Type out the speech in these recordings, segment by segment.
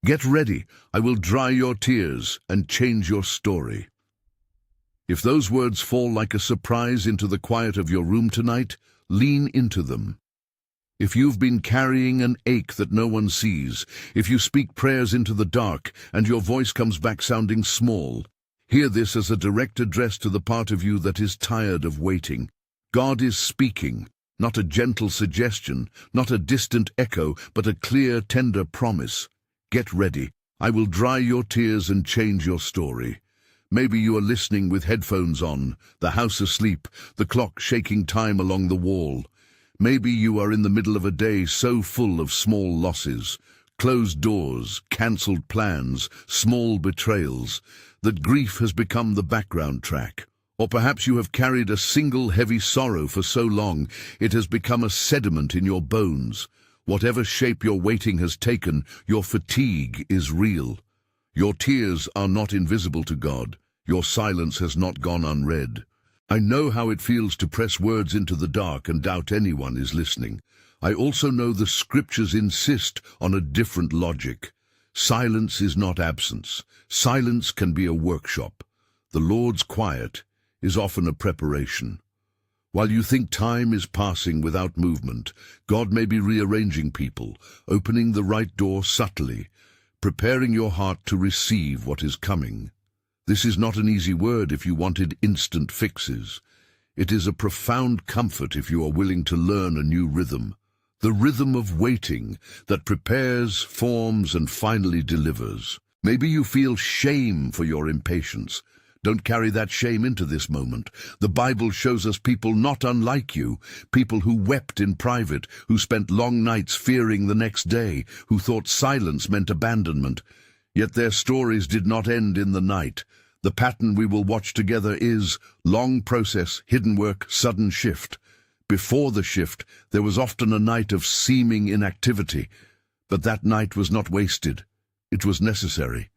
Get ready, I will dry your tears and change your story. If those words fall like a surprise into the quiet of your room tonight, lean into them. If you've been carrying an ache that no one sees, if you speak prayers into the dark and your voice comes back sounding small, hear this as a direct address to the part of you that is tired of waiting. God is speaking, not a gentle suggestion, not a distant echo, but a clear, tender promise. Get ready. I will dry your tears and change your story. Maybe you are listening with headphones on, the house asleep, the clock shaking time along the wall. Maybe you are in the middle of a day so full of small losses, closed doors, cancelled plans, small betrayals, that grief has become the background track. Or perhaps you have carried a single heavy sorrow for so long it has become a sediment in your bones. Whatever shape your waiting has taken, your fatigue is real. Your tears are not invisible to God. Your silence has not gone unread. I know how it feels to press words into the dark and doubt anyone is listening. I also know the scriptures insist on a different logic. Silence is not absence. Silence can be a workshop. The Lord's quiet is often a preparation. While you think time is passing without movement, God may be rearranging people, opening the right door subtly, preparing your heart to receive what is coming. This is not an easy word if you wanted instant fixes. It is a profound comfort if you are willing to learn a new rhythm. The rhythm of waiting that prepares, forms, and finally delivers. Maybe you feel shame for your impatience. Don't carry that shame into this moment. The Bible shows us people not unlike you, people who wept in private, who spent long nights fearing the next day, who thought silence meant abandonment. Yet their stories did not end in the night. The pattern we will watch together is long process, hidden work, sudden shift. Before the shift, there was often a night of seeming inactivity, but that night was not wasted. It was necessary.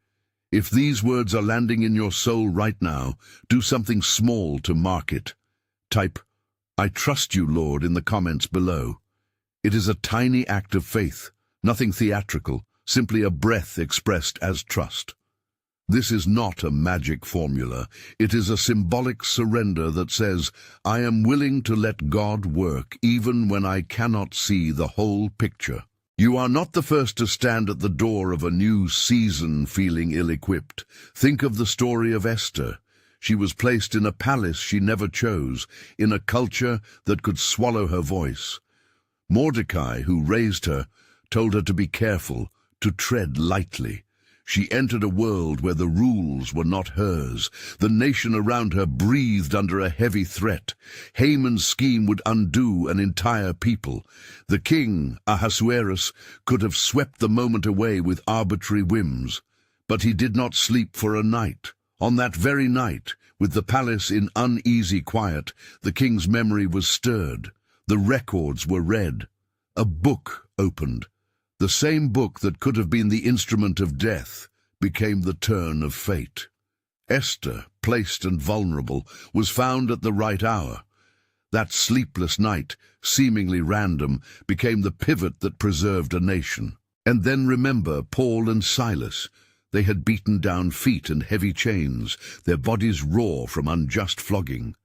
If these words are landing in your soul right now, do something small to mark it. Type, "I trust you, Lord," in the comments below. It is a tiny act of faith, nothing theatrical, simply a breath expressed as trust. This is not a magic formula. It is a symbolic surrender that says, I am willing to let God work even when I cannot see the whole picture. You are not the first to stand at the door of a new season feeling ill-equipped. Think of the story of Esther. She was placed in a palace she never chose, in a culture that could swallow her voice. Mordecai, who raised her, told her to be careful, to tread lightly. She entered a world where the rules were not hers. The nation around her breathed under a heavy threat. Haman's scheme would undo an entire people. The king, Ahasuerus, could have swept the moment away with arbitrary whims. But he did not sleep for a night. On that very night, with the palace in uneasy quiet, the king's memory was stirred. The records were read. A book opened. The same book that could have been the instrument of death became the turn of fate. Esther, placed and vulnerable, was found at the right hour. That sleepless night, seemingly random, became the pivot that preserved a nation. And then remember Paul and Silas. They had beaten down feet and heavy chains, their bodies raw from unjust flogging.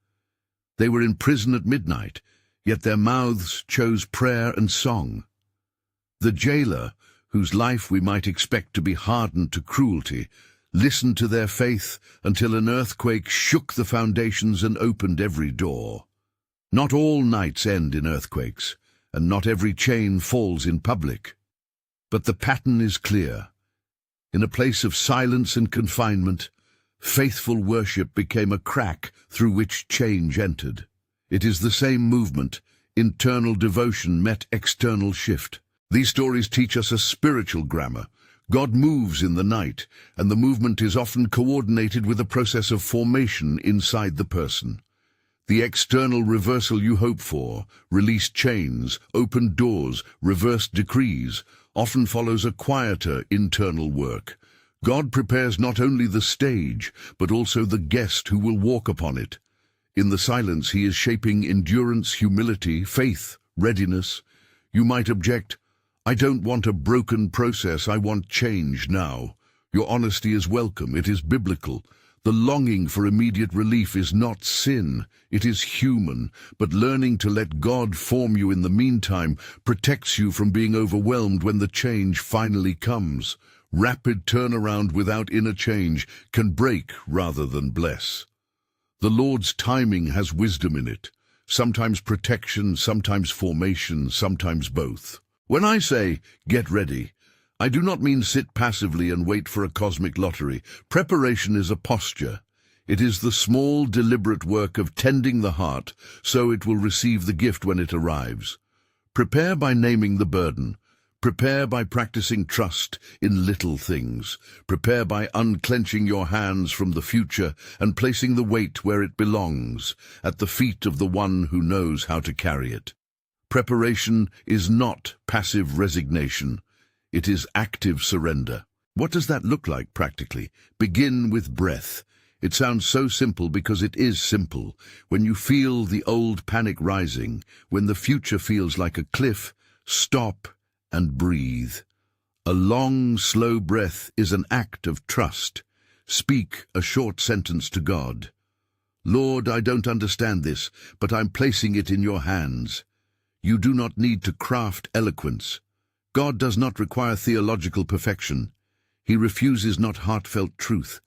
They were in prison at midnight, yet their mouths chose prayer and song. The jailer, whose life we might expect to be hardened to cruelty, listened to their faith until an earthquake shook the foundations and opened every door. Not all nights end in earthquakes, and not every chain falls in public. But the pattern is clear. In a place of silence and confinement, faithful worship became a crack through which change entered. It is the same movement. Internal devotion met external shift. These stories teach us a spiritual grammar. God moves in the night, and the movement is often coordinated with a process of formation inside the person. The external reversal you hope for, released chains, opened doors, reversed decrees, often follows a quieter internal work. God prepares not only the stage, but also the guest who will walk upon it. In the silence, he is shaping endurance, humility, faith, readiness. You might object, I don't want a broken process, I want change now. Your honesty is welcome, it is biblical. The longing for immediate relief is not sin, it is human, but learning to let God form you in the meantime protects you from being overwhelmed when the change finally comes. Rapid turnaround without inner change can break rather than bless. The Lord's timing has wisdom in it, sometimes protection, sometimes formation, sometimes both. When I say, get ready, I do not mean sit passively and wait for a cosmic lottery. Preparation is a posture. It is the small, deliberate work of tending the heart so it will receive the gift when it arrives. Prepare by naming the burden. Prepare by practicing trust in little things. Prepare by unclenching your hands from the future and placing the weight where it belongs, at the feet of the one who knows how to carry it. Preparation is not passive resignation. It is active surrender. What does that look like practically? Begin with breath. It sounds so simple because it is simple. When you feel the old panic rising, when the future feels like a cliff, stop and breathe. A long, slow breath is an act of trust. Speak a short sentence to God. Lord, I don't understand this, but I'm placing it in your hands. You do not need to craft eloquence. God does not require theological perfection. He refuses not heartfelt truth.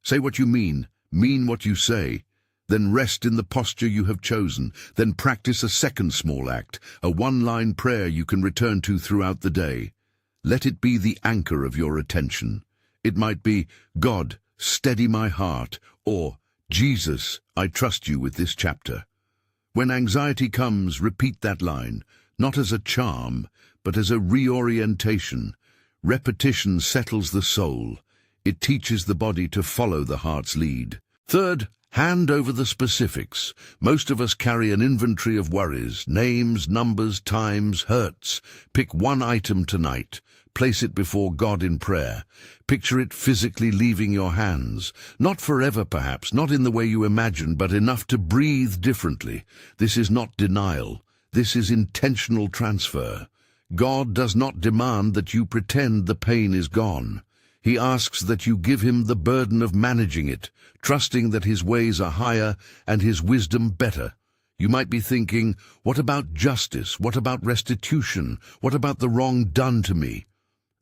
Say what you mean what you say. Then rest in the posture you have chosen. Then practice a second small act, a one-line prayer you can return to throughout the day. Let it be the anchor of your attention. It might be, God, steady my heart, or Jesus, I trust you with this chapter. When anxiety comes, repeat that line, not as a charm, but as a reorientation. Repetition settles the soul. It teaches the body to follow the heart's lead. Third, hand over the specifics. Most of us carry an inventory of worries, names, numbers, times, hurts. Pick one item tonight. Place it before God in prayer. Picture it physically leaving your hands. Not forever perhaps, not in the way you imagine, but enough to breathe differently. This is not denial. This is intentional transfer. God does not demand that you pretend the pain is gone. He asks that you give him the burden of managing it, trusting that his ways are higher and his wisdom better. You might be thinking, what about justice? What about restitution? What about the wrong done to me?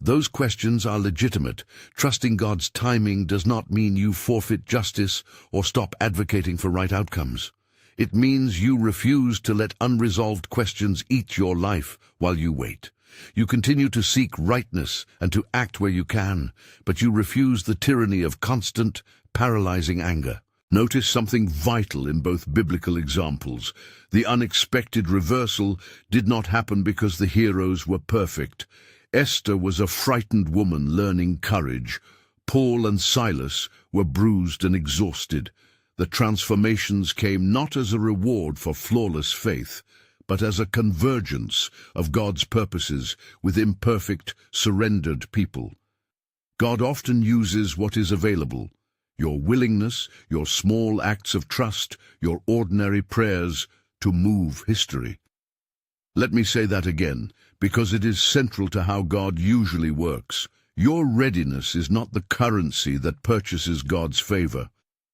Those questions are legitimate. Trusting God's timing does not mean you forfeit justice or stop advocating for right outcomes. It means you refuse to let unresolved questions eat your life while you wait. You continue to seek rightness and to act where you can, but you refuse the tyranny of constant, paralyzing anger. Notice something vital in both biblical examples. The unexpected reversal did not happen because the heroes were perfect. Esther was a frightened woman learning courage. Paul and Silas were bruised and exhausted. The transformations came not as a reward for flawless faith, but as a convergence of God's purposes with imperfect, surrendered people. God often uses what is available: your willingness, your small acts of trust, your ordinary prayers, to move history. Let me say that again, because it is central to how God usually works. Your readiness is not the currency that purchases God's favor.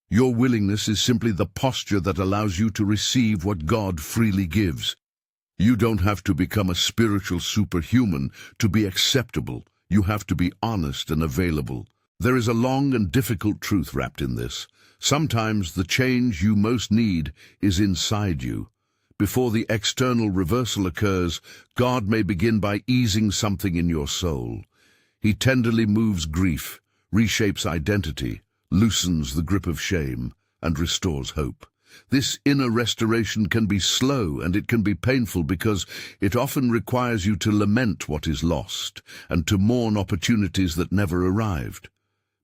Your willingness is simply the posture that allows you to receive what God freely gives. You don't have to become a spiritual superhuman to be acceptable. You have to be honest and available. There is a long and difficult truth wrapped in this. Sometimes the change you most need is inside you. Before the external reversal occurs, God may begin by easing something in your soul. He tenderly moves grief, reshapes identity, loosens the grip of shame, and restores hope. This inner restoration can be slow and it can be painful because it often requires you to lament what is lost and to mourn opportunities that never arrived.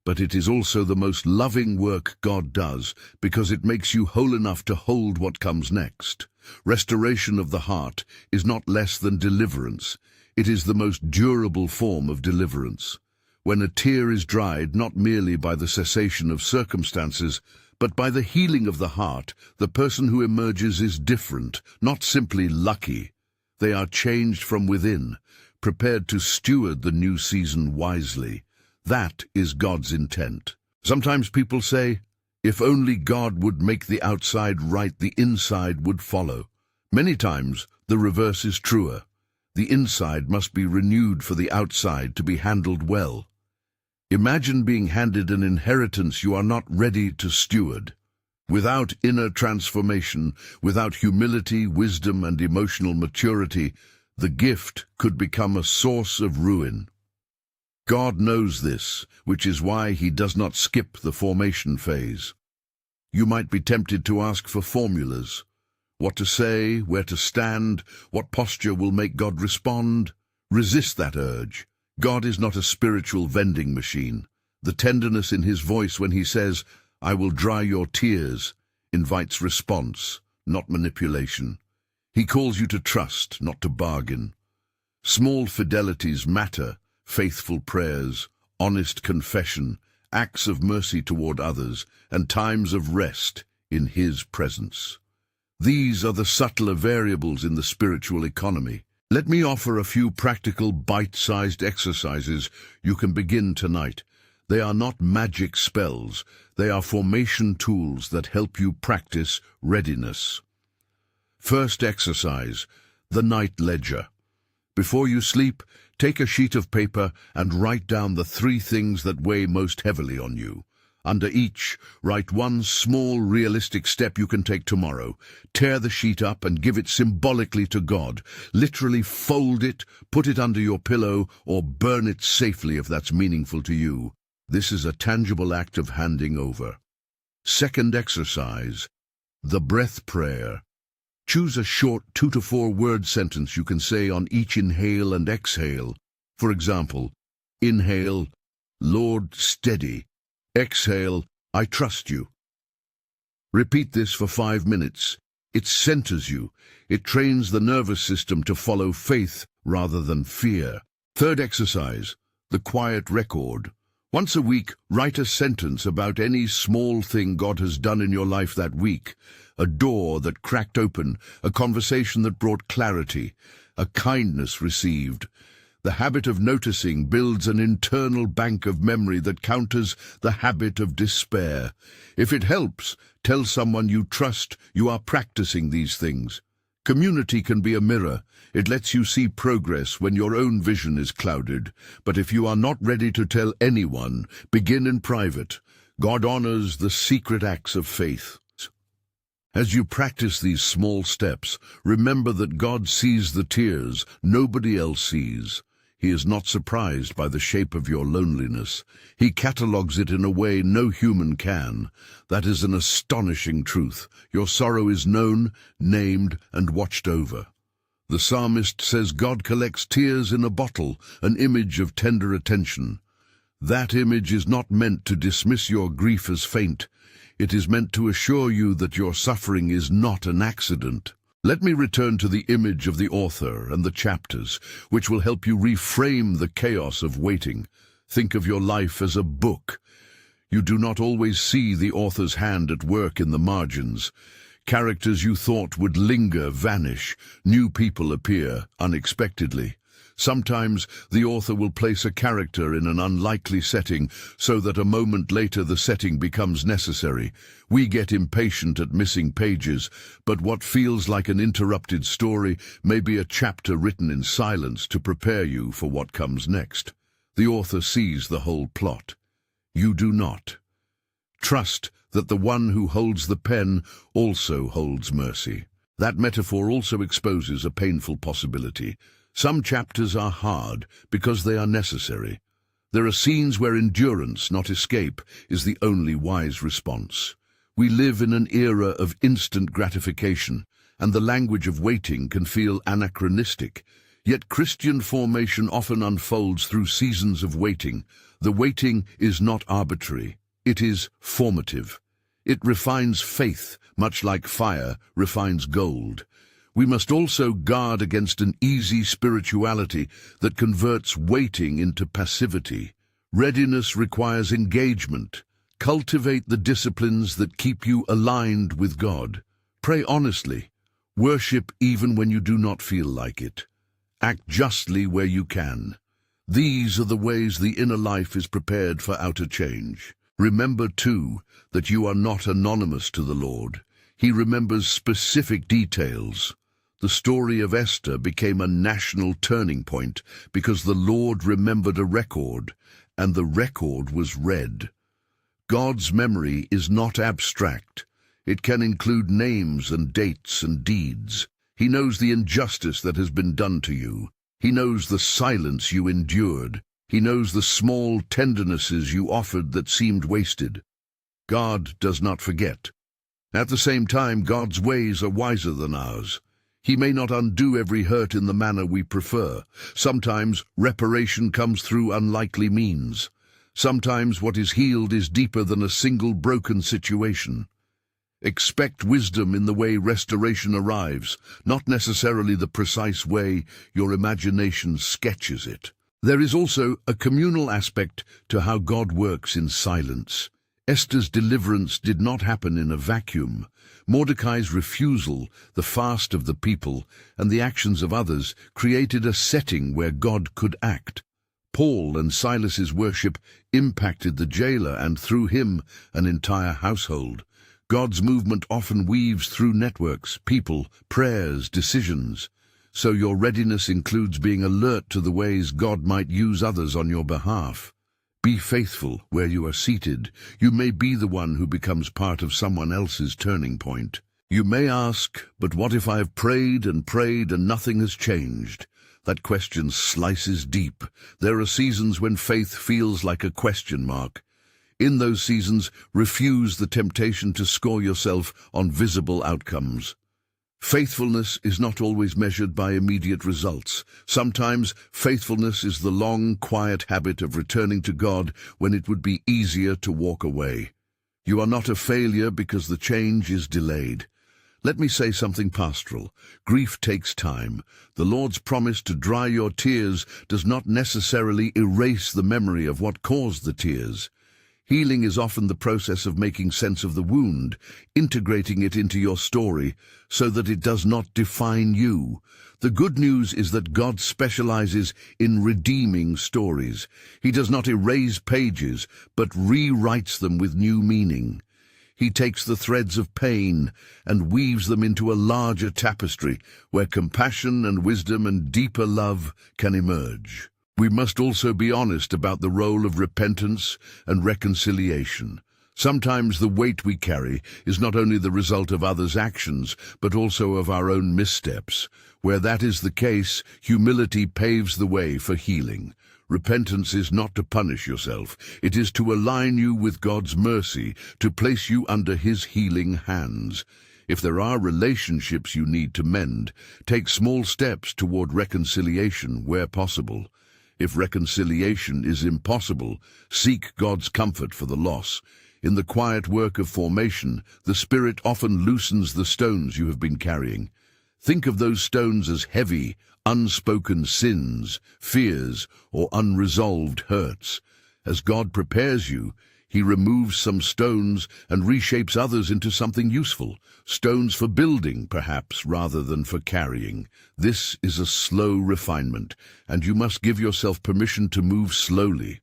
But it is also the most loving work God does because it makes you whole enough to hold what comes next. Restoration of the heart is not less than deliverance. It is the most durable form of deliverance. When a tear is dried not merely by the cessation of circumstances, but by the healing of the heart, the person who emerges is different, not simply lucky. They are changed from within. prepared to steward the new season wisely. That is God's intent. Sometimes people say, if only God would make the outside right, the inside would follow. Many times, the reverse is truer. The inside must be renewed for the outside to be handled well. Imagine being handed an inheritance you are not ready to steward. Without inner transformation, without humility, wisdom, and emotional maturity, the gift could become a source of ruin. God knows this, which is why He does not skip the formation phase. You might be tempted to ask for formulas. What to say, where to stand, what posture will make God respond? Resist that urge. God is not a spiritual vending machine. The tenderness in His voice when He says, "I will dry your tears," invites response, not manipulation. He calls you to trust, not to bargain. Small fidelities matter: faithful prayers, honest confession, acts of mercy toward others, and times of rest in His presence. These are the subtler variables in the spiritual economy. Let me offer a few practical, bite-sized exercises you can begin tonight. They are not magic spells. They are formation tools that help you practice readiness. First exercise, the night ledger. Before you sleep, take a sheet of paper and write down the 3 things that weigh most heavily on you. Under each, write one small, realistic step you can take tomorrow. Tear the sheet up and give it symbolically to God. Literally fold it, put it under your pillow, or burn it safely if that's meaningful to you. This is a tangible act of handing over. Second exercise, the breath prayer. Choose a short 2 to 4 word sentence you can say on each inhale and exhale. For example, inhale, "Lord, steady." Exhale, "I trust you." Repeat this for 5 minutes. It centers you. It trains the nervous system to follow faith rather than fear. Third exercise, the quiet record. Once a week, write a sentence about any small thing God has done in your life that week. A door that cracked open, a conversation that brought clarity, a kindness received. The habit of noticing builds an internal bank of memory that counters the habit of despair. If it helps, tell someone you trust you are practicing these things. Community can be a mirror. It lets you see progress when your own vision is clouded. But if you are not ready to tell anyone, begin in private. God honors the secret acts of faith. As you practice these small steps, remember that God sees the tears nobody else sees. He is not surprised by the shape of your loneliness. He catalogues it in a way no human can. That is an astonishing truth. Your sorrow is known, named, and watched over. The psalmist says God collects tears in a bottle, an image of tender attention. That image is not meant to dismiss your grief as faint. It is meant to assure you that your suffering is not an accident. Let me return to the image of the author and the chapters, which will help you reframe the chaos of waiting. Think of your life as a book. You do not always see the author's hand at work in the margins. Characters you thought would linger vanish. New people appear unexpectedly. Sometimes the author will place a character in an unlikely setting so that a moment later the setting becomes necessary. We get impatient at missing pages, but what feels like an interrupted story may be a chapter written in silence to prepare you for what comes next. The author sees the whole plot. You do not. Trust that the one who holds the pen also holds mercy. That metaphor also exposes a painful possibility. Some chapters are hard because they are necessary. There are scenes where endurance, not escape, is the only wise response. We live in an era of instant gratification, and the language of waiting can feel anachronistic. Yet Christian formation often unfolds through seasons of waiting. The waiting is not arbitrary. It is formative. It refines faith, much like fire refines gold. We must also guard against an easy spirituality that converts waiting into passivity. Readiness requires engagement. Cultivate the disciplines that keep you aligned with God. Pray honestly. Worship even when you do not feel like it. Act justly where you can. These are the ways the inner life is prepared for outer change. Remember, too, that you are not anonymous to the Lord. He remembers specific details. The story of Esther became a national turning point because the Lord remembered a record, and the record was read. God's memory is not abstract. It can include names and dates and deeds. He knows the injustice that has been done to you. He knows the silence you endured. He knows the small tendernesses you offered that seemed wasted. God does not forget. At the same time, God's ways are wiser than ours. He may not undo every hurt in the manner we prefer. Sometimes reparation comes through unlikely means. Sometimes what is healed is deeper than a single broken situation. Expect wisdom in the way restoration arrives, not necessarily the precise way your imagination sketches it. There is also a communal aspect to how God works in silence. Esther's deliverance did not happen in a vacuum. Mordecai's refusal, the fast of the people, and the actions of others created a setting where God could act. Paul and Silas's worship impacted the jailer and, through him, an entire household. God's movement often weaves through networks, people, prayers, decisions. So your readiness includes being alert to the ways God might use others on your behalf. Be faithful where you are seated. You may be the one who becomes part of someone else's turning point. You may ask, but what if I have prayed and nothing has changed? That question slices deep. There are seasons when faith feels like a question mark. In those seasons, refuse the temptation to score yourself on visible outcomes. Faithfulness is not always measured by immediate results. Sometimes faithfulness is the long, quiet habit of returning to God when it would be easier to walk away. You are not a failure because the change is delayed. Let me say something pastoral. Grief takes time. The Lord's promise to dry your tears does not necessarily erase the memory of what caused the tears. Healing is often the process of making sense of the wound, integrating it into your story so that it does not define you. The good news is that God specializes in redeeming stories. He does not erase pages, but rewrites them with new meaning. He takes the threads of pain and weaves them into a larger tapestry where compassion and wisdom and deeper love can emerge. We must also be honest about the role of repentance and reconciliation. Sometimes the weight we carry is not only the result of others' actions, but also of our own missteps. Where that is the case, humility paves the way for healing. Repentance is not to punish yourself. It is to align you with God's mercy, to place you under His healing hands. If there are relationships you need to mend, take small steps toward reconciliation where possible. If reconciliation is impossible, seek God's comfort for the loss. In the quiet work of formation, the Spirit often loosens the stones you have been carrying. Think of those stones as heavy, unspoken sins, fears, or unresolved hurts. As God prepares you, He removes some stones and reshapes others into something useful. Stones for building, perhaps, rather than for carrying. This is a slow refinement, and you must give yourself permission to move slowly.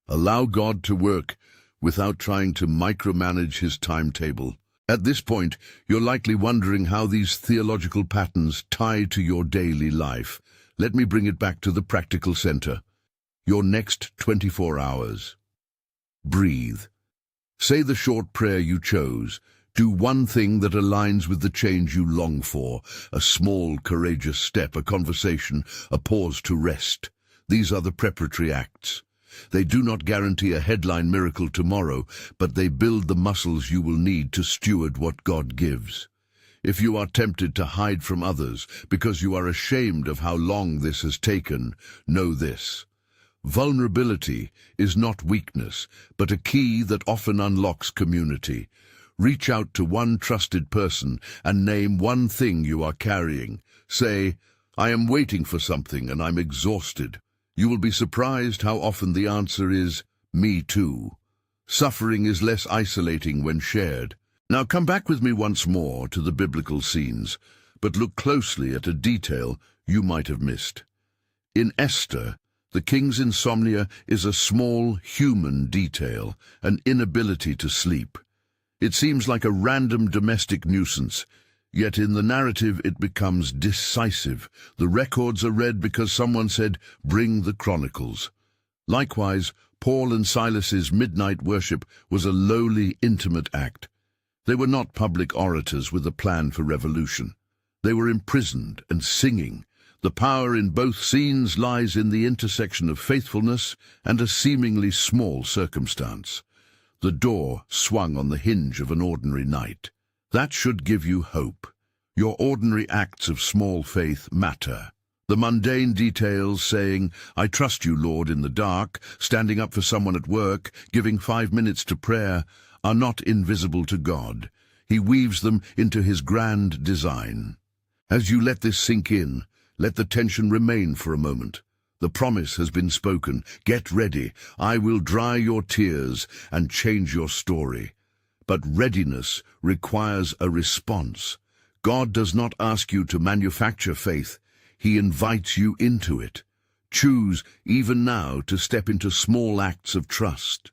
Allow God to work without trying to micromanage His timetable. At this point, you're likely wondering how these theological patterns tie to your daily life. Let me bring it back to the practical center. Your next 24 hours. Breathe. Say the short prayer you chose. Do one thing that aligns with the change you long for. A small, courageous step, a conversation, a pause to rest. These are the preparatory acts. They do not guarantee a headline miracle tomorrow, but they build the muscles you will need to steward what God gives. If you are tempted to hide from others because you are ashamed of how long this has taken, know this. Vulnerability is not weakness, but a key that often unlocks community. Reach out to one trusted person and name one thing you are carrying. Say, I am waiting for something and I'm exhausted. You will be surprised how often the answer is, me too. Suffering is less isolating when shared. Now come back with me once more to the biblical scenes, but look closely at a detail you might have missed. In Esther, the king's insomnia is a small human detail, an inability to sleep. It seems like a random domestic nuisance, yet in the narrative it becomes decisive. The records are read because someone said, "Bring the chronicles." Likewise, Paul and Silas's midnight worship was a lowly, intimate act. They were not public orators with a plan for revolution. They were imprisoned and singing. The power in both scenes lies in the intersection of faithfulness and a seemingly small circumstance. The door swung on the hinge of an ordinary night. That should give you hope. Your ordinary acts of small faith matter. The mundane details, saying, "I trust you, Lord," in the dark, standing up for someone at work, giving 5 minutes to prayer, are not invisible to God. He weaves them into his grand design. As you let this sink in, let the tension remain for a moment. The promise has been spoken. Get ready. I will dry your tears and change your story. But readiness requires a response. God does not ask you to manufacture faith. He invites you into it. Choose, even now, to step into small acts of trust.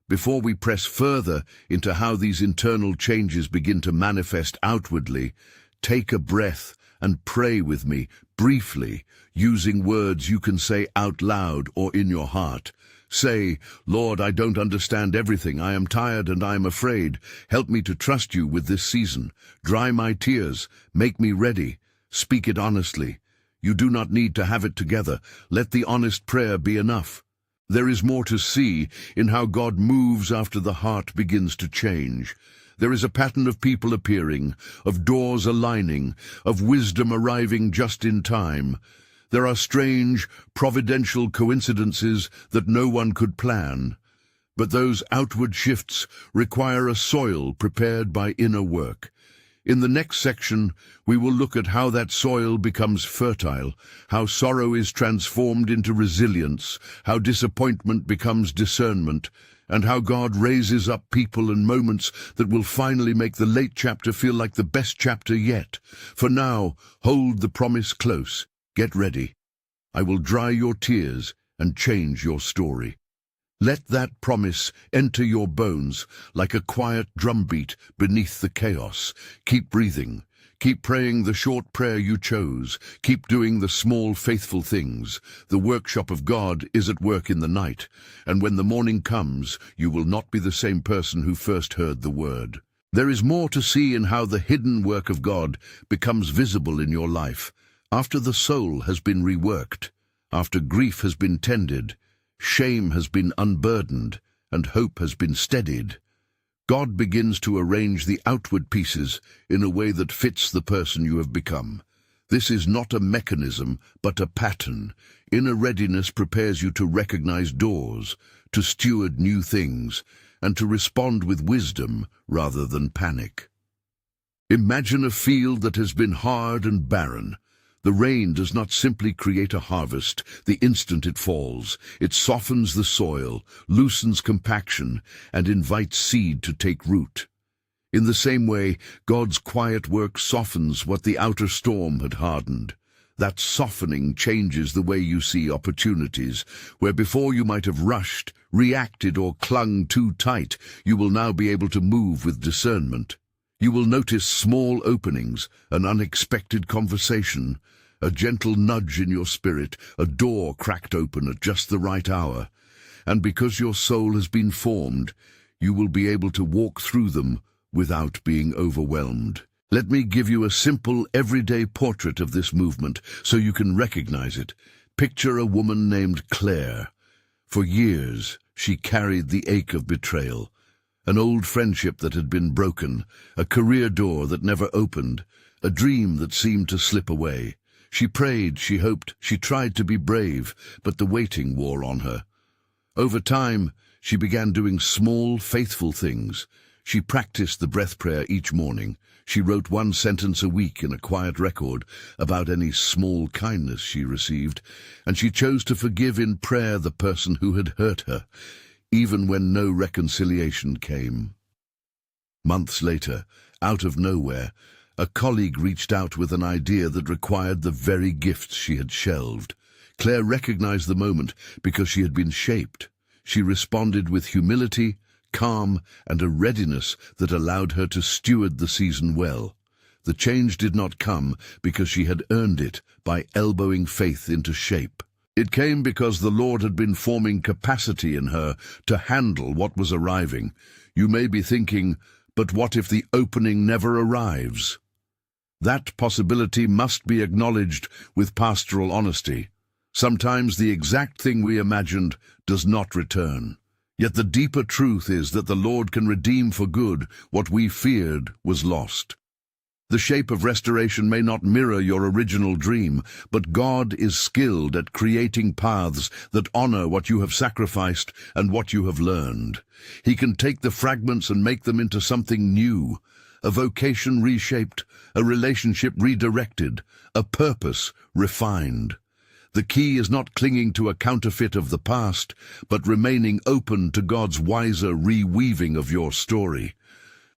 Before we press further into how these internal changes begin to manifest outwardly, take a breath and pray with me, briefly, using words you can say out loud or in your heart. Say, "Lord, I don't understand everything. I am tired and I am afraid. Help me to trust you with this season. Dry my tears. Make me ready." Speak it honestly. You do not need to have it together. Let the honest prayer be enough. There is more to see in how God moves after the heart begins to change. There is a pattern of people appearing, of doors aligning, of wisdom arriving just in time. There are strange, providential coincidences that no one could plan. But those outward shifts require a soil prepared by inner work. In the next section, we will look at how that soil becomes fertile, how sorrow is transformed into resilience, how disappointment becomes discernment, and how God raises up people and moments that will finally make the late chapter feel like the best chapter yet. For now, hold the promise close. Get ready. I will dry your tears and change your story. Let that promise enter your bones like a quiet drumbeat beneath the chaos. Keep breathing. Keep praying the short prayer you chose. Keep doing the small, faithful things. The workshop of God is at work in the night, and when the morning comes, you will not be the same person who first heard the word. There is more to see in how the hidden work of God becomes visible in your life. After the soul has been reworked, after grief has been tended, shame has been unburdened, and hope has been steadied, God begins to arrange the outward pieces in a way that fits the person you have become. This is not a mechanism, but a pattern. Inner readiness prepares you to recognize doors, to steward new things, and to respond with wisdom rather than panic. Imagine a field that has been hard and barren. The rain does not simply create a harvest the instant it falls. It softens the soil, loosens compaction, and invites seed to take root. In the same way, God's quiet work softens what the outer storm had hardened. That softening changes the way you see opportunities. Where before you might have rushed, reacted, or clung too tight, you will now be able to move with discernment. You will notice small openings, an unexpected conversation, a gentle nudge in your spirit, a door cracked open at just the right hour. And because your soul has been formed, you will be able to walk through them without being overwhelmed. Let me give you a simple, everyday portrait of this movement so you can recognize it. Picture a woman named Claire. For years, she carried the ache of betrayal. An old friendship that had been broken, a career door that never opened, a dream that seemed to slip away. She prayed, she hoped, she tried to be brave, but the waiting wore on her. Over time, she began doing small, faithful things. She practiced the breath prayer each morning. She wrote one sentence a week in a quiet record about any small kindness she received, and she chose to forgive in prayer the person who had hurt her, even when no reconciliation came. Months later, out of nowhere, a colleague reached out with an idea that required the very gifts she had shelved. Claire recognized the moment because she had been shaped. She responded with humility, calm, and a readiness that allowed her to steward the season well. The change did not come because she had earned it by elbowing faith into shape. It came because the Lord had been forming capacity in her to handle what was arriving. You may be thinking, but what if the opening never arrives? That possibility must be acknowledged with pastoral honesty. Sometimes the exact thing we imagined does not return. Yet the deeper truth is that the Lord can redeem for good what we feared was lost. The shape of restoration may not mirror your original dream, but God is skilled at creating paths that honor what you have sacrificed and what you have learned. He can take the fragments and make them into something new, a vocation reshaped, a relationship redirected, a purpose refined. The key is not clinging to a counterfeit of the past, but remaining open to God's wiser reweaving of your story.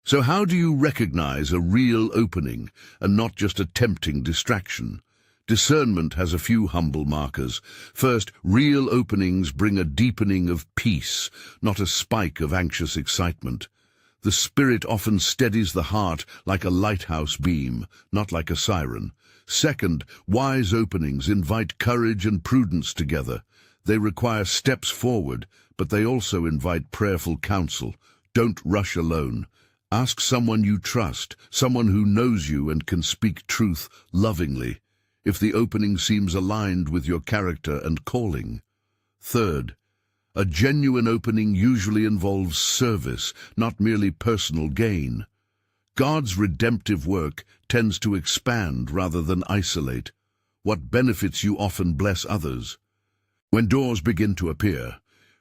So how do you recognize a real opening and not just a tempting distraction? Discernment has a few humble markers. First, real openings bring a deepening of peace, not a spike of anxious excitement. The Spirit often steadies the heart like a lighthouse beam, not like a siren. Second, wise openings invite courage and prudence together. They require steps forward, but they also invite prayerful counsel. Don't rush alone. Ask someone you trust, someone who knows you and can speak truth lovingly, if the opening seems aligned with your character and calling. Third, a genuine opening usually involves service, not merely personal gain. God's redemptive work tends to expand rather than isolate. What benefits you often bless others. When doors begin to appear,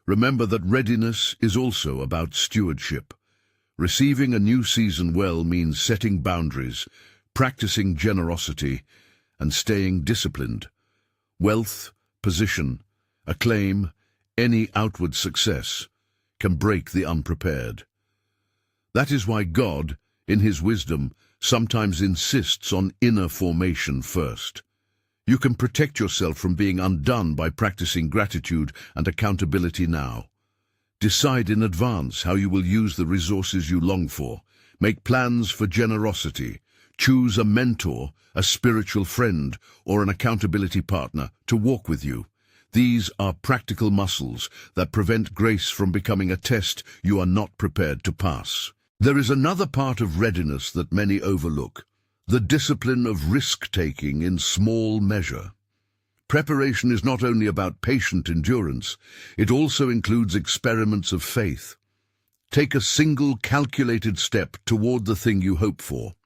remember that readiness is also about stewardship. Receiving a new season well means setting boundaries, practicing generosity, and staying disciplined. Wealth, position, acclaim, any outward success can break the unprepared. That is why God, in His wisdom, sometimes insists on inner formation first. You can protect yourself from being undone by practicing gratitude and accountability now. Decide in advance how you will use the resources you long for. Make plans for generosity. Choose a mentor, a spiritual friend, or an accountability partner to walk with you. These are practical muscles that prevent grace from becoming a test you are not prepared to pass. There is another part of readiness that many overlook, the discipline of risk-taking in small measure. Preparation is not only about patient endurance, it also includes experiments of faith. Take a single calculated step toward the thing you hope for.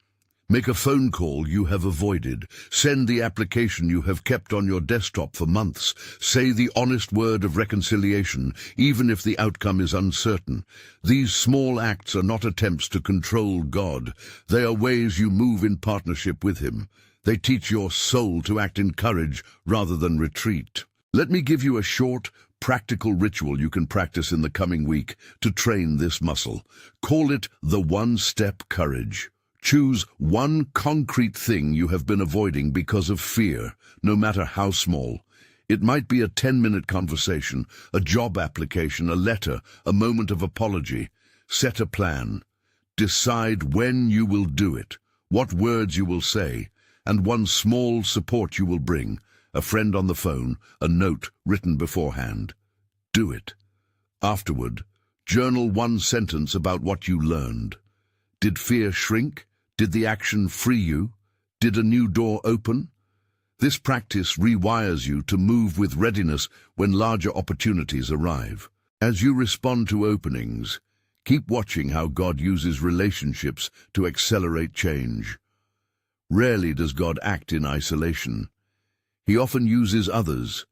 Make a phone call you have avoided. Send the application you have kept on your desktop for months. Say the honest word of reconciliation, even if the outcome is uncertain. These small acts are not attempts to control God. They are ways you move in partnership with Him. They teach your soul to act in courage rather than retreat. Let me give you a short, practical ritual you can practice in the coming week to train this muscle. Call it the one-step courage. Choose one concrete thing you have been avoiding because of fear, no matter how small. It might be a 10-minute conversation, a job application, a letter, a moment of apology. Set a plan. Decide when you will do it, what words you will say, and one small support you will bring, a friend on the phone, a note written beforehand. Do it. Afterward, journal one sentence about what you learned. Did fear shrink? Did the action free you? Did a new door open? This practice rewires you to move with readiness when larger opportunities arrive. As you respond to openings, keep watching how God uses relationships to accelerate change. Rarely does God act in isolation. He often uses others,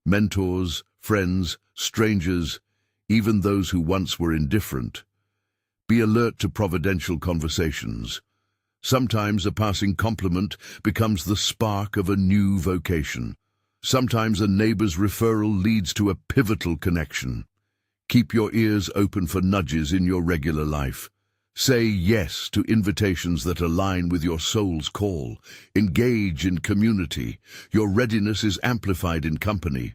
mentors, friends, strangers, even those who once were indifferent. Be alert to providential conversations. Sometimes a passing compliment becomes the spark of a new vocation. Sometimes a neighbor's referral leads to a pivotal connection. Keep your ears open for nudges in your regular life. Say yes to invitations that align with your soul's call. Engage in community. Your readiness is amplified in company.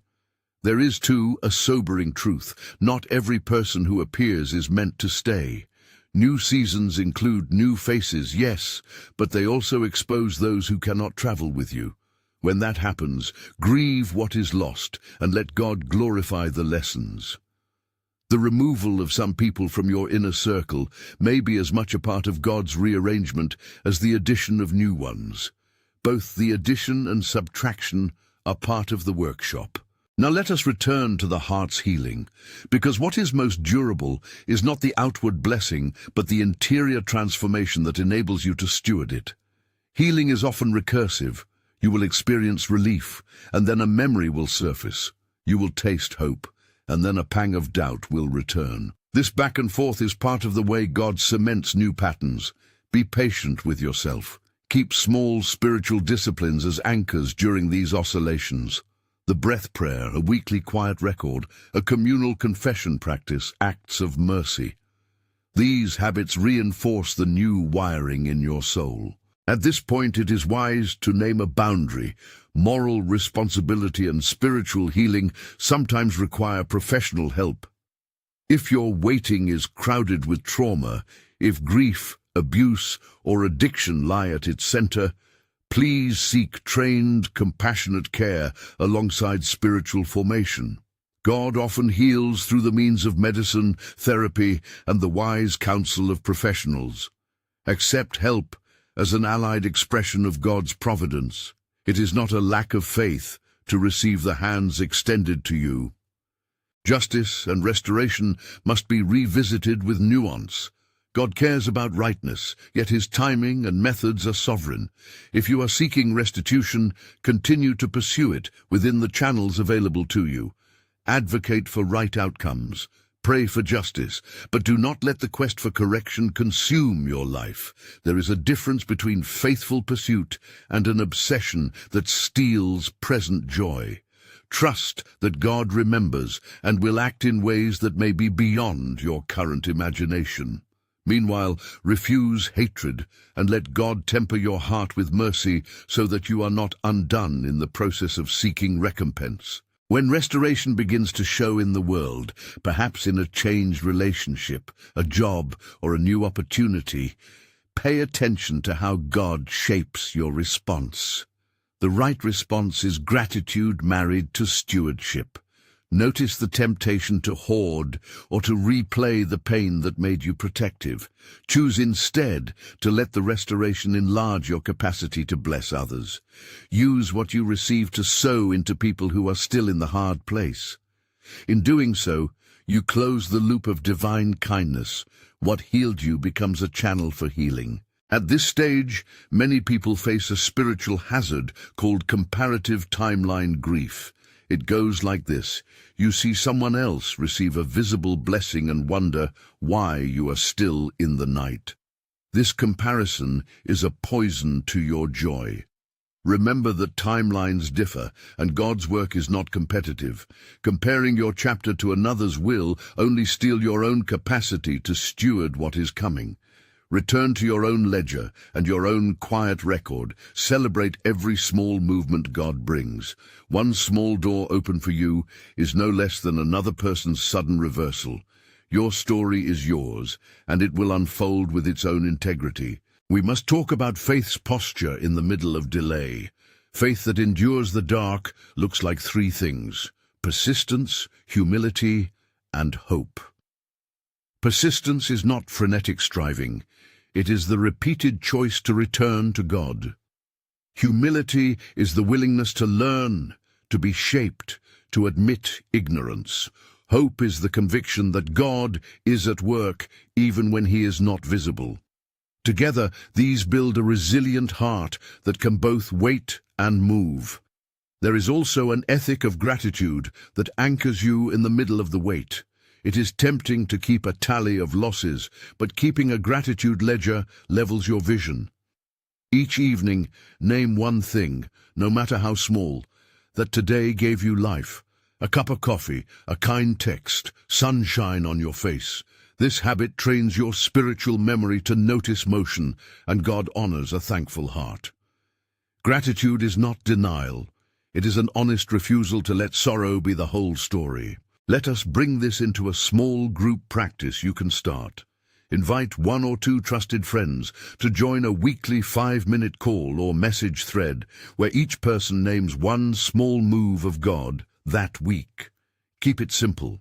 There is, too, a sobering truth. Not every person who appears is meant to stay. New seasons include new faces, yes, but they also expose those who cannot travel with you. When that happens, grieve what is lost and let God glorify the lessons. The removal of some people from your inner circle may be as much a part of God's rearrangement as the addition of new ones. Both the addition and subtraction are part of the workshop. Now let us return to the heart's healing, because what is most durable is not the outward blessing, but the interior transformation that enables you to steward it. Healing is often recursive. You will experience relief, and then a memory will surface. You will taste hope, and then a pang of doubt will return. This back and forth is part of the way God cements new patterns. Be patient with yourself. Keep small spiritual disciplines as anchors during these oscillations. The breath prayer, a weekly quiet record, a communal confession practice, acts of mercy. These habits reinforce the new wiring in your soul. At this point, it is wise to name a boundary. Moral responsibility and spiritual healing sometimes require professional help. If your waiting is crowded with trauma, if grief, abuse, or addiction lie at its center, please seek trained, compassionate care alongside spiritual formation. God often heals through the means of medicine, therapy, and the wise counsel of professionals. Accept help as an allied expression of God's providence. It is not a lack of faith to receive the hands extended to you. Justice and restoration must be revisited with nuance. God cares about rightness, yet his timing and methods are sovereign. If you are seeking restitution, continue to pursue it within the channels available to you. Advocate for right outcomes. Pray for justice, but do not let the quest for correction consume your life. There is a difference between faithful pursuit and an obsession that steals present joy. Trust that God remembers and will act in ways that may be beyond your current imagination. Meanwhile, refuse hatred and let God temper your heart with mercy so that you are not undone in the process of seeking recompense. When restoration begins to show in the world, perhaps in a changed relationship, a job, or a new opportunity, pay attention to how God shapes your response. The right response is gratitude married to stewardship. Notice the temptation to hoard or to replay the pain that made you protective. Choose instead to let the restoration enlarge your capacity to bless others. Use what you receive to sow into people who are still in the hard place. In doing so, you close the loop of divine kindness. What healed you becomes a channel for healing. At this stage, many people face a spiritual hazard called comparative timeline grief. It goes like this. You see someone else receive a visible blessing and wonder why you are still in the night. This comparison is a poison to your joy. Remember that timelines differ, and God's work is not competitive. Comparing your chapter to another's will only steal your own capacity to steward what is coming. Return to your own ledger and your own quiet record. Celebrate every small movement God brings. One small door open for you is no less than another person's sudden reversal. Your story is yours, and it will unfold with its own integrity. We must talk about faith's posture in the middle of delay. Faith that endures the dark looks like three things: persistence, humility, and hope. Persistence is not frenetic striving. It is the repeated choice to return to God. Humility is the willingness to learn, to be shaped, to admit ignorance. Hope is the conviction that God is at work even when he is not visible. Together, these build a resilient heart that can both wait and move. There is also an ethic of gratitude that anchors you in the middle of the wait. It is tempting to keep a tally of losses, but keeping a gratitude ledger levels your vision. Each evening, name one thing, no matter how small, that today gave you life. A cup of coffee, a kind text, sunshine on your face. This habit trains your spiritual memory to notice motion, and God honors a thankful heart. Gratitude is not denial. It is an honest refusal to let sorrow be the whole story. Let us bring this into a small group practice you can start. Invite 1 or 2 trusted friends to join a weekly 5-minute call or message thread where each person names one small move of God that week. Keep it simple.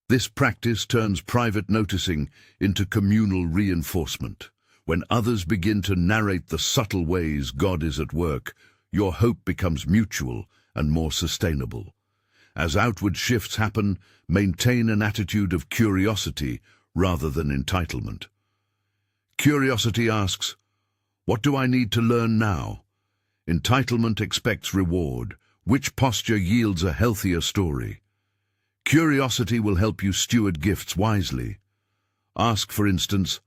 This practice turns private noticing into communal reinforcement. When others begin to narrate the subtle ways God is at work, your hope becomes mutual and more sustainable. As outward shifts happen, maintain an attitude of curiosity rather than entitlement. Curiosity asks, "What do I need to learn now?" Entitlement expects reward. Which posture yields a healthier story? Curiosity will help you steward gifts wisely. Ask, for instance,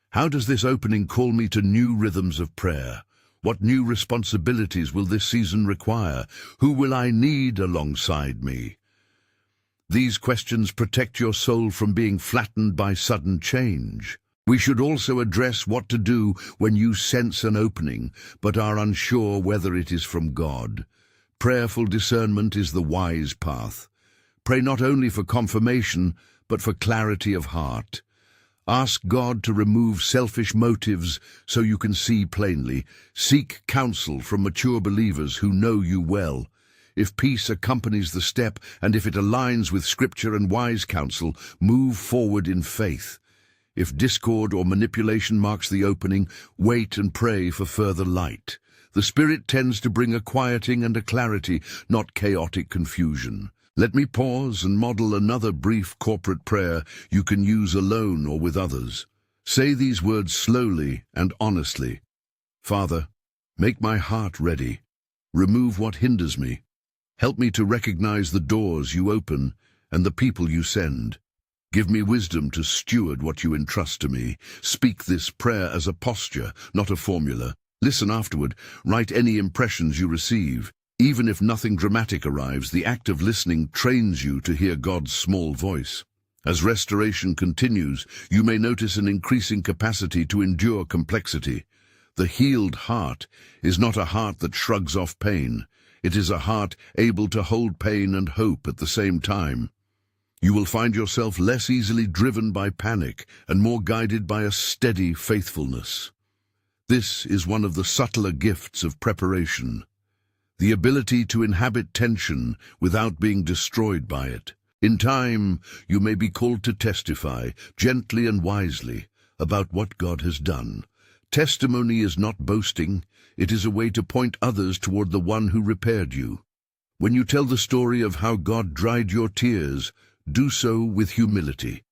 how does this opening call me to new rhythms of prayer? What new responsibilities will this season require? Who will I need alongside me? These questions protect your soul from being flattened by sudden change. We should also address what to do when you sense an opening, but are unsure whether it is from God. Prayerful discernment is the wise path. Pray not only for confirmation, but for clarity of heart. Ask God to remove selfish motives so you can see plainly. Seek counsel from mature believers who know you well. If peace accompanies the step, and if it aligns with Scripture and wise counsel, move forward in faith. If discord or manipulation marks the opening, wait and pray for further light. The Spirit tends to bring a quieting and a clarity, not chaotic confusion. Let me pause and model another brief corporate prayer you can use alone or with others. Say these words slowly and honestly. Father, make my heart ready. Remove what hinders me. Help me to recognize the doors you open and the people you send. Give me wisdom to steward what you entrust to me. Speak this prayer as a posture, not a formula. Listen afterward. Write any impressions you receive. Even if nothing dramatic arrives, the act of listening trains you to hear God's small voice. As restoration continues, you may notice an increasing capacity to endure complexity. The healed heart is not a heart that shrugs off pain. It is a heart able to hold pain and hope at the same time. You will find yourself less easily driven by panic and more guided by a steady faithfulness. This is one of the subtler gifts of preparation, the ability to inhabit tension without being destroyed by it. In time, you may be called to testify, gently and wisely, about what God has done. Testimony is not boasting. It is a way to point others toward the one who repaired you. When you tell the story of how God dried your tears, do so with humility.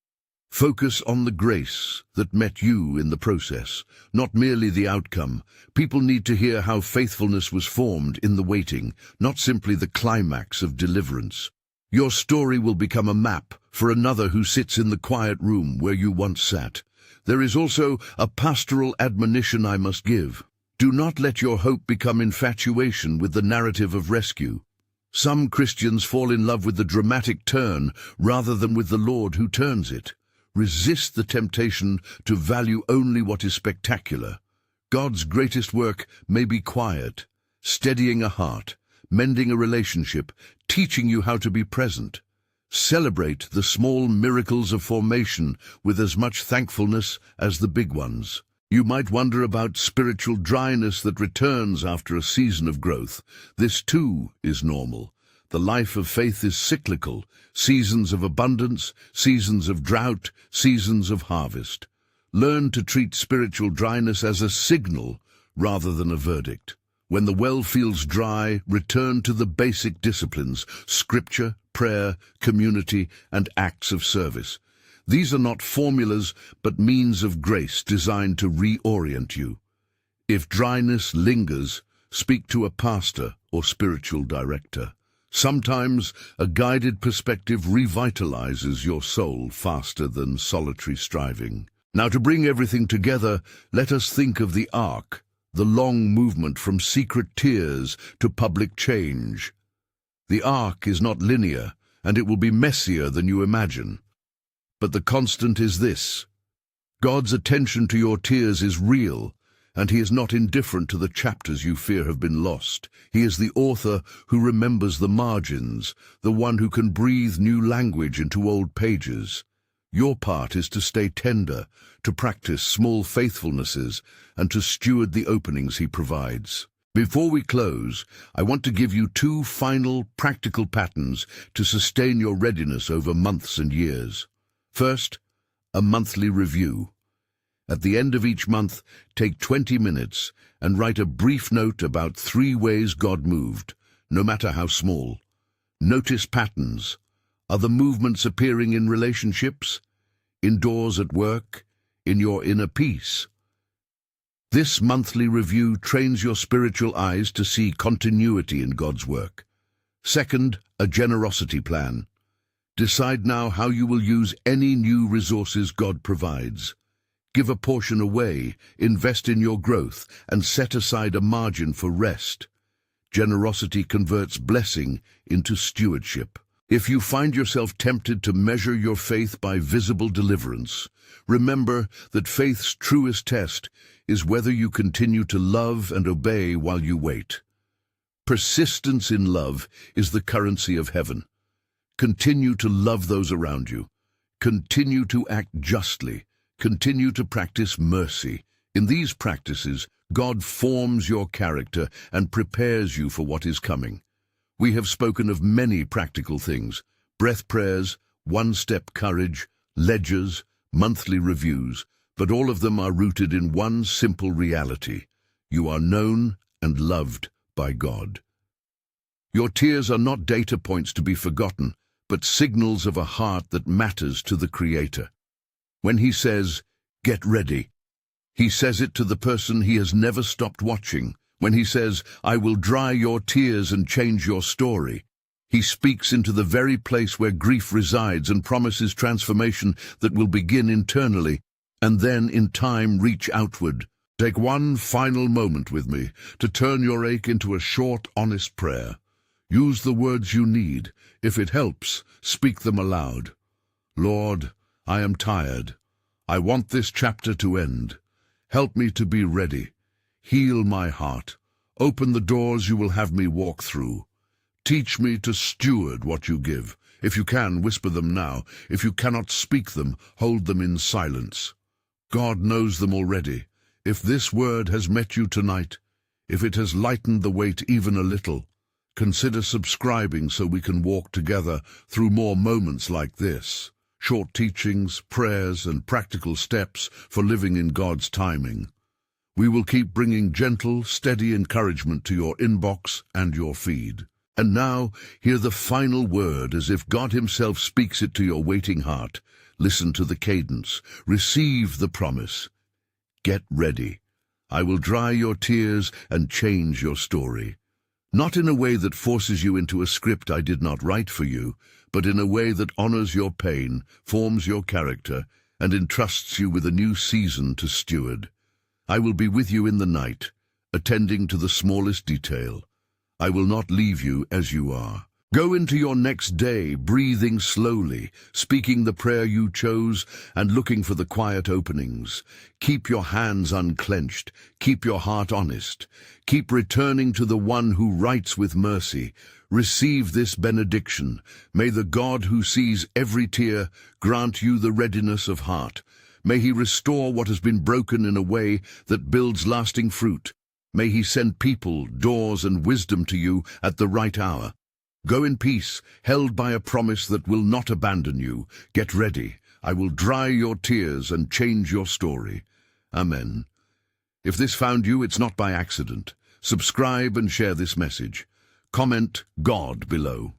Focus on the grace that met you in the process, not merely the outcome. People need to hear how faithfulness was formed in the waiting, not simply the climax of deliverance. Your story will become a map for another who sits in the quiet room where you once sat. There is also a pastoral admonition I must give. Do not let your hope become infatuation with the narrative of rescue. Some Christians fall in love with the dramatic turn rather than with the Lord who turns it. Resist the temptation to value only what is spectacular. God's greatest work may be quiet, steadying a heart, mending a relationship, teaching you how to be present. Celebrate the small miracles of formation with as much thankfulness as the big ones. You might wonder about spiritual dryness that returns after a season of growth. This too is normal. The life of faith is cyclical, seasons of abundance, seasons of drought, seasons of harvest. Learn to treat spiritual dryness as a signal rather than a verdict. When the well feels dry, return to the basic disciplines: Scripture, prayer, community, and acts of service. These are not formulas, but means of grace designed to reorient you. If dryness lingers, speak to a pastor or spiritual director. Sometimes a guided perspective revitalizes your soul faster than solitary striving. Now, to bring everything together, let us think of the arc, the long movement from secret tears to public change. The arc is not linear, and it will be messier than you imagine. But the constant is this: God's attention to your tears is real, and he is not indifferent to the chapters you fear have been lost. He is the author who remembers the margins, the one who can breathe new language into old pages. Your part is to stay tender, to practice small faithfulnesses, and to steward the openings he provides. Before we close, I want to give you 2 final, practical patterns to sustain your readiness over months and years. First, a monthly review. At the end of each month, take 20 minutes and write a brief note about 3 ways God moved, no matter how small. Notice patterns. Are the movements appearing in relationships, indoors at work, in your inner peace? This monthly review trains your spiritual eyes to see continuity in God's work. Second, a generosity plan. Decide now how you will use any new resources God provides. Give a portion away, invest in your growth, and set aside a margin for rest. Generosity converts blessing into stewardship. If you find yourself tempted to measure your faith by visible deliverance, remember that faith's truest test is whether you continue to love and obey while you wait. Persistence in love is the currency of heaven. Continue to love those around you. Continue to act justly. Continue to practice mercy. In these practices, God forms your character and prepares you for what is coming. We have spoken of many practical things: breath prayers, one-step courage, ledgers, monthly reviews, but all of them are rooted in one simple reality: you are known and loved by God. Your tears are not data points to be forgotten, but signals of a heart that matters to the Creator. When he says, "Get ready," he says it to the person he has never stopped watching. When he says, "I will dry your tears and change your story," he speaks into the very place where grief resides and promises transformation that will begin internally and then in time reach outward. Take one final moment with me to turn your ache into a short, honest prayer. Use the words you need. If it helps, speak them aloud. Lord, I am tired. I want this chapter to end. Help me to be ready. Heal my heart. Open the doors you will have me walk through. Teach me to steward what you give. If you can, whisper them now. If you cannot speak them, hold them in silence. God knows them already. If this word has met you tonight, if it has lightened the weight even a little, consider subscribing so we can walk together through more moments like this. Short teachings, prayers, and practical steps for living in God's timing. We will keep bringing gentle, steady encouragement to your inbox and your feed. And now, hear the final word as if God himself speaks it to your waiting heart. Listen to the cadence. Receive the promise. Get ready. I will dry your tears and change your story. Not in a way that forces you into a script I did not write for you, but in a way that honors your pain, forms your character, and entrusts you with a new season to steward. I will be with you in the night, attending to the smallest detail. I will not leave you as you are. Go into your next day, breathing slowly, speaking the prayer you chose, and looking for the quiet openings. Keep your hands unclenched. Keep your heart honest. Keep returning to the one who writes with mercy. Receive this benediction. May the God who sees every tear grant you the readiness of heart. May he restore what has been broken in a way that builds lasting fruit. May he send people, doors, and wisdom to you at the right hour. Go in peace, held by a promise that will not abandon you. Get ready. I will dry your tears and change your story. Amen. If this found you, it's not by accident. Subscribe and share this message. Comment God below.